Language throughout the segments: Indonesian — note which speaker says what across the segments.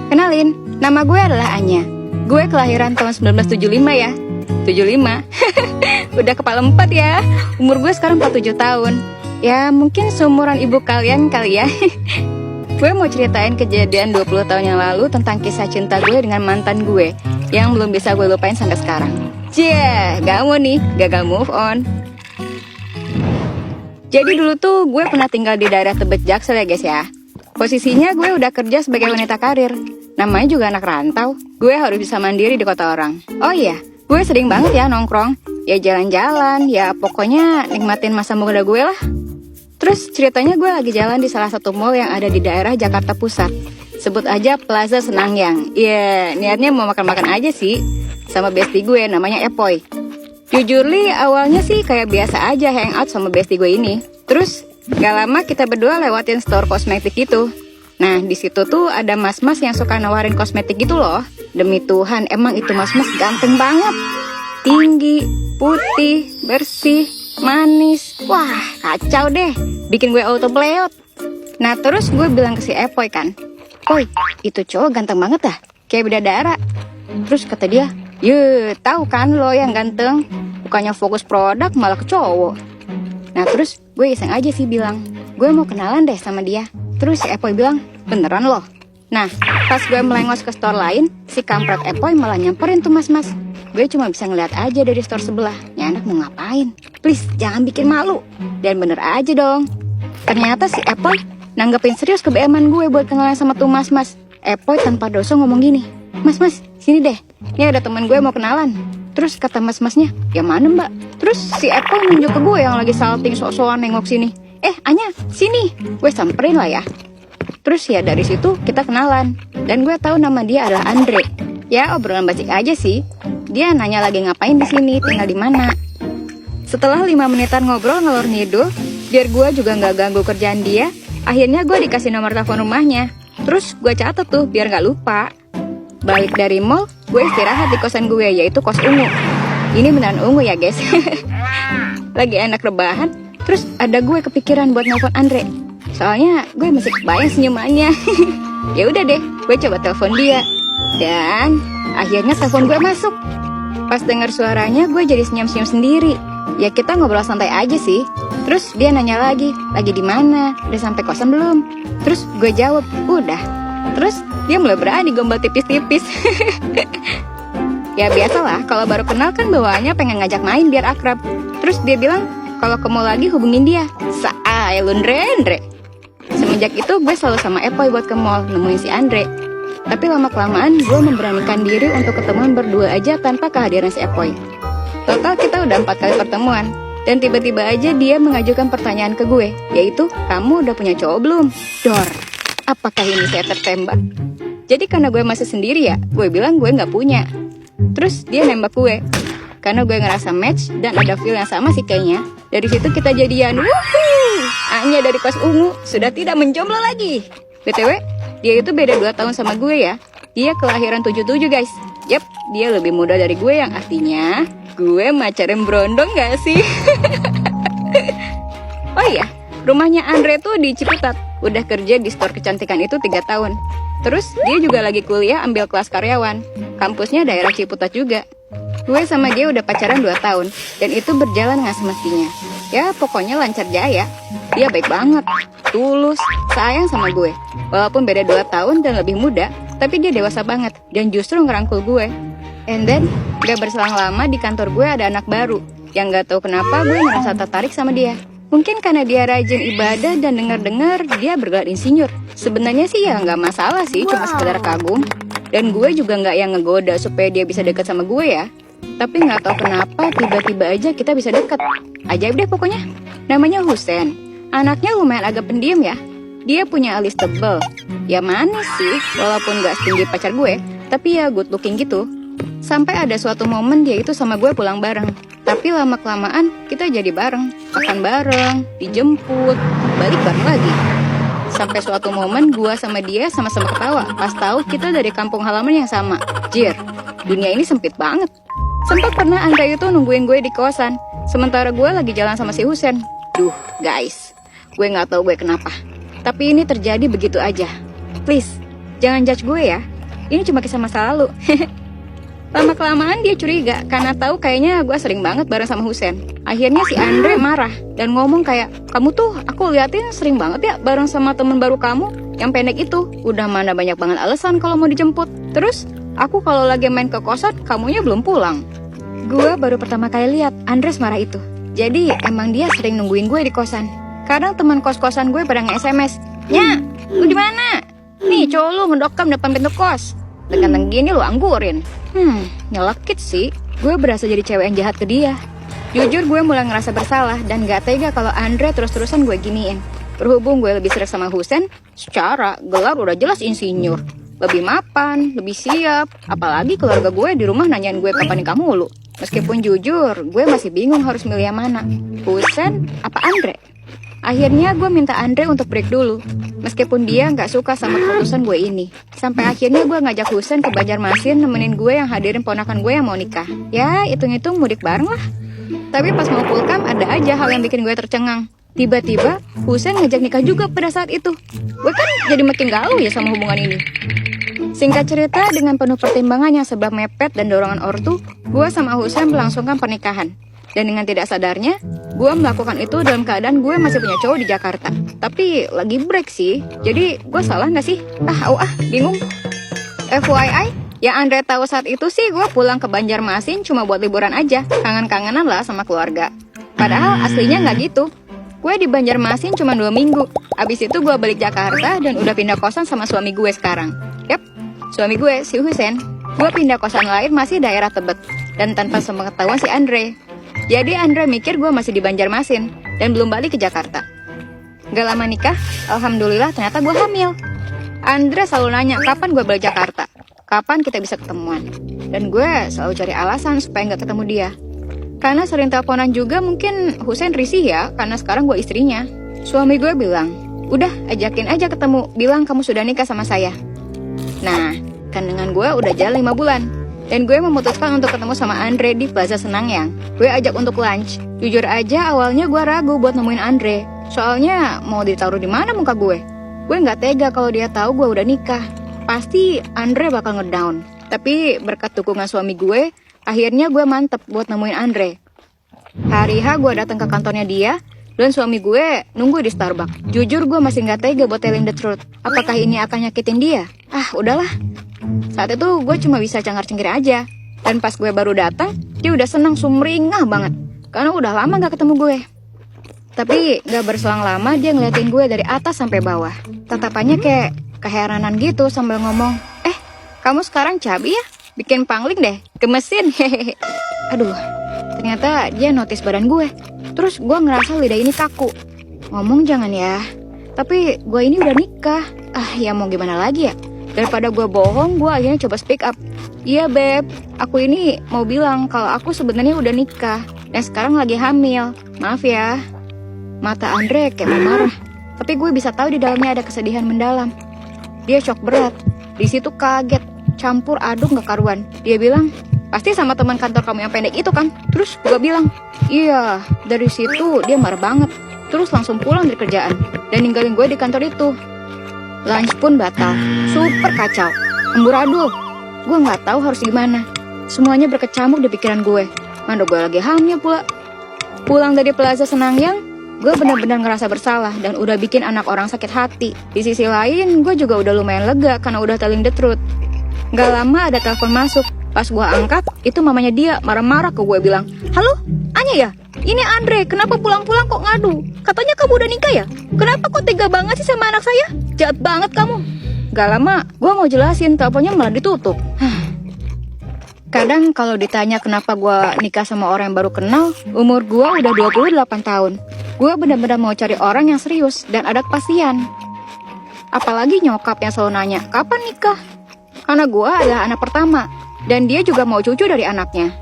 Speaker 1: Kenalin, nama gue adalah Anya. Gue kelahiran tahun 1975 ya. 75. Udah kepala 4 ya. Umur gue sekarang 47 tahun. Ya mungkin seumuran ibu kalian kali ya. Gue mau ceritain kejadian 20 tahun yang lalu tentang kisah cinta gue dengan mantan gue yang belum bisa gue lupain sampai sekarang. Cie, gak mau nih, gagal move on. Jadi dulu tuh gue pernah tinggal di daerah Tebet Jaksel ya guys ya. Posisinya gue udah kerja sebagai wanita karir. Namanya juga anak rantau. Gue harus bisa mandiri di kota orang. Oh iya, gue sering banget ya nongkrong. Ya jalan-jalan, ya pokoknya nikmatin masa muda gue lah. Terus ceritanya gue lagi jalan di salah satu mall yang ada di daerah Jakarta Pusat. Sebut aja Plaza Senangyang. Iya, niatnya mau makan-makan aja sih. Sama bestie gue namanya Epoy. Jujur li, awalnya sih kayak biasa aja hangout sama bestie gue ini. Terus gak lama kita berdua lewatin store kosmetik gitu. Nah di situ tuh ada mas-mas yang suka nawarin kosmetik gitu loh. Demi Tuhan emang itu mas-mas ganteng banget. Tinggi, putih, bersih, manis. Wah kacau deh, bikin gue auto playot. Nah terus gue bilang ke si Epoy kan, "Poy, itu cowok ganteng banget dah, kayak bidadara." Terus kata dia, "Ye, tahu kan lo yang ganteng, bukannya fokus produk malah ke cowok." Nah terus gue iseng aja sih bilang, "Gue mau kenalan deh sama dia." Terus si Epoy bilang, "Beneran loh?" Nah pas gue melengos ke store lain, si kampret Epoy malah nyamperin tuh mas-mas. Gue cuma bisa ngeliat aja dari store sebelah, ini anak mau ngapain? Please jangan bikin malu. Dan bener aja dong. Ternyata si Epoy nanggepin serius kebeeman gue buat kenalan sama tuh mas-mas. Epoy tanpa dosa ngomong gini, "Mas-mas, sini deh, ini ada teman gue mau kenalan." Terus kata mas-masnya, "Ya mana mbak?" Terus si Epoy nunjuk ke gue yang lagi salting sok-sokan nengok sini. Anya, sini." Gue samperin lah ya. Terus ya dari situ kita kenalan. Dan gue tahu nama dia adalah Andre. Ya obrolan basic aja sih. Dia nanya lagi ngapain di sini, tinggal di mana. Setelah 5 menitan ngobrol ngalor ngidul, biar gue juga nggak ganggu kerjaan dia, akhirnya gue dikasih nomor telepon rumahnya. Terus gue catat tuh biar nggak lupa. Balik dari mall, gue istirahat di kosan gue, yaitu kos ungu. Ini beneran ungu ya guys. Lagi enak rebahan, terus ada gue kepikiran buat nelfon Andre. Soalnya gue masih kebayang senyumannya. Ya udah deh, gue coba telepon dia. Dan akhirnya telepon gue masuk. Pas dengar suaranya, gue jadi senyum-senyum sendiri. Ya kita ngobrol santai aja sih. Terus dia nanya lagi di mana? Udah sampai kosan belum? Terus gue jawab, udah. Terus dia mulai berani gombal tipis-tipis. Ya biasalah, kalau baru kenal kan bawaannya pengen ngajak main biar akrab. Terus dia bilang, kalau ke mall lagi hubungin dia. Saay lu Andre. Semenjak itu gue selalu sama Epoy buat ke mall nemuin si Andre. Tapi lama-kelamaan gue memberanikan diri untuk ketemuan berdua aja tanpa kehadiran si Epoy. Total kita udah 4 kali pertemuan. Dan tiba-tiba aja dia mengajukan pertanyaan ke gue, yaitu, "Kamu udah punya cowok belum?" Dor, apakah ini saya tertembak? Jadi karena gue masih sendiri ya, gue bilang gue gak punya. Terus dia nembak gue. Karena gue ngerasa match dan ada feel yang sama sih kayaknya. Dari situ kita jadian. Wuhuu, Anya dari kos ungu sudah tidak menjomblo lagi. BTW, dia itu beda 2 tahun sama gue ya. Dia kelahiran 77 guys. Yap, dia lebih muda dari gue yang artinya gue macarin berondong gak sih? Oh iya, rumahnya Andre tuh di Ciputat. Udah kerja di store kecantikan itu 3 tahun. Terus dia juga lagi kuliah ambil kelas karyawan. Kampusnya daerah Ciputat juga. Gue sama dia udah pacaran 2 tahun. Dan itu berjalan gak semestinya. Ya pokoknya lancar jaya. Dia baik banget, tulus, sayang sama gue. Walaupun beda 2 tahun dan lebih muda, tapi dia dewasa banget dan justru ngerangkul gue. And then, gak berselang lama di kantor gue ada anak baru yang gak tahu kenapa gue ngerasa tertarik sama dia. Mungkin karena dia rajin ibadah dan dengar-dengar dia bergelar insinyur. Sebenarnya sih ya gak masalah sih, cuma sekedar kagum. Dan gue juga gak yang ngegoda supaya dia bisa deket sama gue ya. Tapi gak tahu kenapa tiba-tiba aja kita bisa deket. Ajaib deh pokoknya. Namanya Husen. Anaknya lumayan agak pendiam ya. Dia punya alis tebel. Ya manis sih, walaupun gak setinggi pacar gue, tapi ya good looking gitu. Sampai ada suatu momen dia itu sama gue pulang bareng. Tapi lama-kelamaan kita jadi bareng. Makan bareng, dijemput, balik bareng lagi. Sampai suatu momen gue sama dia sama-sama ketawa pas tahu kita dari kampung halaman yang sama. Jir, dunia ini sempit banget. Sempat pernah Andre itu nungguin gue di kosan, sementara gue lagi jalan sama si Husen. Duh guys, gue gak tahu gue kenapa. Tapi ini terjadi begitu aja. Please, jangan judge gue ya. ini cuma kisah masa lalu. Lama-kelamaan dia curiga karena tahu kayaknya gue sering banget bareng sama Husen. Akhirnya si Andre marah dan ngomong kayak, kamu tuh aku liatin sering banget ya bareng sama temen baru kamu yang pendek itu. Udah mana banyak banget alasan kalau mau dijemput. Terus aku kalau lagi main ke kosan, kamunya belum pulang. Gue baru pertama kali lihat Andres marah itu. Jadi emang dia sering nungguin gue di kosan. Kadang teman kos-kosan gue pada nge-SMS, "Nya, lu di mana? Nih cowok lu ngedokam depan pintu kos. Dengan gini lu anggurin." Nyelekit sih. Gue berasa jadi cewek yang jahat ke dia. Jujur gue mulai ngerasa bersalah dan gak tega kalau Andre terus-terusan gue giniin. Berhubung gue lebih sering sama Husen, secara gelar udah jelas insinyur. Lebih mapan, lebih siap. Apalagi keluarga gue di rumah nanyain gue kapan nikah mulu. Meskipun jujur, gue masih bingung harus milih yang mana, Husen apa Andre. Akhirnya gue minta Andre untuk break dulu. Meskipun dia gak suka sama keputusan gue ini. Sampai akhirnya gue ngajak Husen ke Banjarmasin nemenin gue yang hadirin ponakan gue yang mau nikah. Ya, hitung-hitung mudik bareng lah. Tapi pas mau pulkam ada aja hal yang bikin gue tercengang. Tiba-tiba Husen ngajak nikah juga pada saat itu. Gue kan jadi makin galau ya sama hubungan ini. Singkat cerita, dengan penuh pertimbangan yang sebab mepet dan dorongan ortu, gue sama Husen melangsungkan pernikahan. Dan dengan tidak sadarnya, gue melakukan itu dalam keadaan gue masih punya cowok di Jakarta. Tapi lagi break sih, jadi gue salah gak sih? Bingung. FYI, yang Andre tahu saat itu sih gue pulang ke Banjarmasin cuma buat liburan aja. Kangen-kangenan lah sama keluarga. Padahal aslinya gak gitu. Gue di Banjarmasin cuma 2 minggu. Abis itu gue balik Jakarta dan udah pindah kosan sama suami gue sekarang. Yap, suami gue, si Husen. Gue pindah kosan lain masih daerah Tebet. Dan tanpa sepengetahuan si Andre. Jadi Andre mikir gue masih di Banjarmasin dan belum balik ke Jakarta. Gak lama nikah, alhamdulillah ternyata gue hamil. Andre selalu nanya kapan gue balik Jakarta, kapan kita bisa ketemuan. Dan gue selalu cari alasan supaya gak ketemu dia. Karena sering teleponan juga mungkin Husen risih ya, karena sekarang gue istrinya. Suami gue bilang, udah ajakin aja ketemu, bilang kamu sudah nikah sama saya. Nah, kandungan gue udah jalan 5 bulan. Dan gue memutuskan untuk ketemu sama Andre di Plaza Senangyang. Gue ajak untuk lunch. Jujur aja awalnya gue ragu buat nemuin Andre. Soalnya mau ditaruh di mana muka gue? Gue nggak tega kalau dia tahu gue udah nikah. Pasti Andre bakal ngedown. Tapi berkat dukungan suami gue, akhirnya gue mantep buat nemuin Andre. Hari H gue datang ke kantornya dia, dan suami gue nunggu di Starbucks. Jujur gue masih nggak tega buat telling the truth. Apakah ini akan nyakitin dia? Udahlah. Saat itu gue cuma bisa cengar-cengir aja. Dan pas gue baru datang, dia udah senang sumringah banget. Karena udah lama gak ketemu gue. Tapi gak berselang lama dia ngeliatin gue dari atas sampai bawah. Tatapannya kayak keheranan gitu sambil ngomong, kamu sekarang cabi ya? Bikin pangling deh, gemesin. Hehehe. Aduh, ternyata dia notice badan gue. Terus gue ngerasa lidah ini kaku. Ngomong jangan ya. Tapi gue ini udah nikah. Ya mau gimana lagi ya? Daripada gue bohong, gue akhirnya coba speak up. Iya beb, aku ini mau bilang kalau aku sebenarnya udah nikah dan sekarang lagi hamil. Maaf ya. Mata Andre kayak mau marah, tapi gue bisa tahu di dalamnya ada kesedihan mendalam. Dia shock berat. Di situ kaget, campur aduk gak karuan. Dia bilang, pasti sama teman kantor kamu yang pendek itu kan? Terus gue bilang, iya. Dari situ dia marah banget. Terus langsung pulang dari kerjaan dan ninggalin gue di kantor itu. Lunch pun batal, super kacau, amburadul. Gue nggak tahu harus gimana. Semuanya berkecamuk di pikiran gue. Mana gue lagi hamil pula. Pulang dari Plaza Senangyang, gue benar-benar ngerasa bersalah dan udah bikin anak orang sakit hati. Di sisi lain, gue juga udah lumayan lega karena udah telling the truth. Gak lama ada telepon masuk. Pas gue angkat, itu mamanya dia marah-marah ke gue bilang, halo, Anya ya? Ini Andre, kenapa pulang-pulang kok ngadu? Katanya kamu udah nikah ya? Kenapa kok tega banget sih sama anak saya? Jahat banget kamu. Gak lama, gue mau jelasin, teleponnya malah ditutup. Kadang kalau ditanya kenapa gue nikah sama orang yang baru kenal, umur gue udah 28 tahun. Gue benar-benar mau cari orang yang serius dan ada kepastian. Apalagi nyokap yang selalu nanya, kapan nikah? Karena gue adalah anak pertama, dan dia juga mau cucu dari anaknya.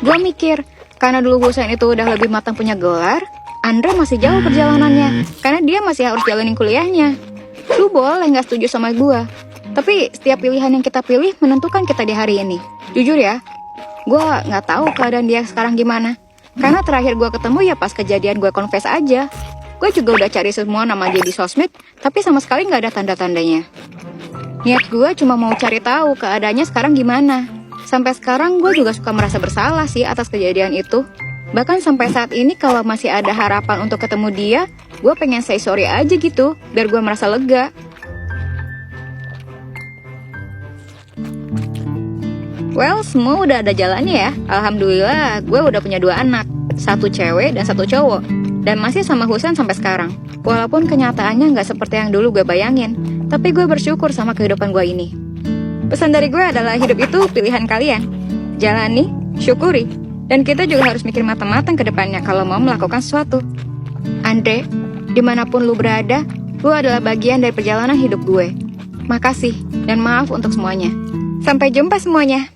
Speaker 1: Gue mikir, karena dulu Husen itu udah lebih matang punya gelar, Andre masih jauh perjalanannya, karena dia masih harus jalanin kuliahnya. Lu boleh gak setuju sama gue, tapi setiap pilihan yang kita pilih menentukan kita di hari ini. Jujur ya, gue gak tahu keadaan dia sekarang gimana. Karena terakhir gue ketemu ya pas kejadian gue confess aja. Gue juga udah cari semua nama dia di sosmed, tapi sama sekali gak ada tanda-tandanya. Niat gue cuma mau cari tahu keadaannya sekarang gimana. Sampai sekarang gue juga suka merasa bersalah sih atas kejadian itu. Bahkan sampai saat ini kalau masih ada harapan untuk ketemu dia, gue pengen say sorry aja gitu, biar gue merasa lega. Well, semua udah ada jalannya ya. Alhamdulillah, gue udah punya 2 anak. 1 cewek dan 1 cowok. Dan masih sama Husan sampai sekarang. Walaupun kenyataannya nggak seperti yang dulu gue bayangin. Tapi gue bersyukur sama kehidupan gue ini. Pesan dari gue adalah hidup itu pilihan kalian. Jalani, syukuri. Dan kita juga harus mikir matang-matang ke depannya kalau mau melakukan sesuatu. Andre, dimanapun lu berada, lu adalah bagian dari perjalanan hidup gue. Makasih dan maaf untuk semuanya. Sampai jumpa semuanya.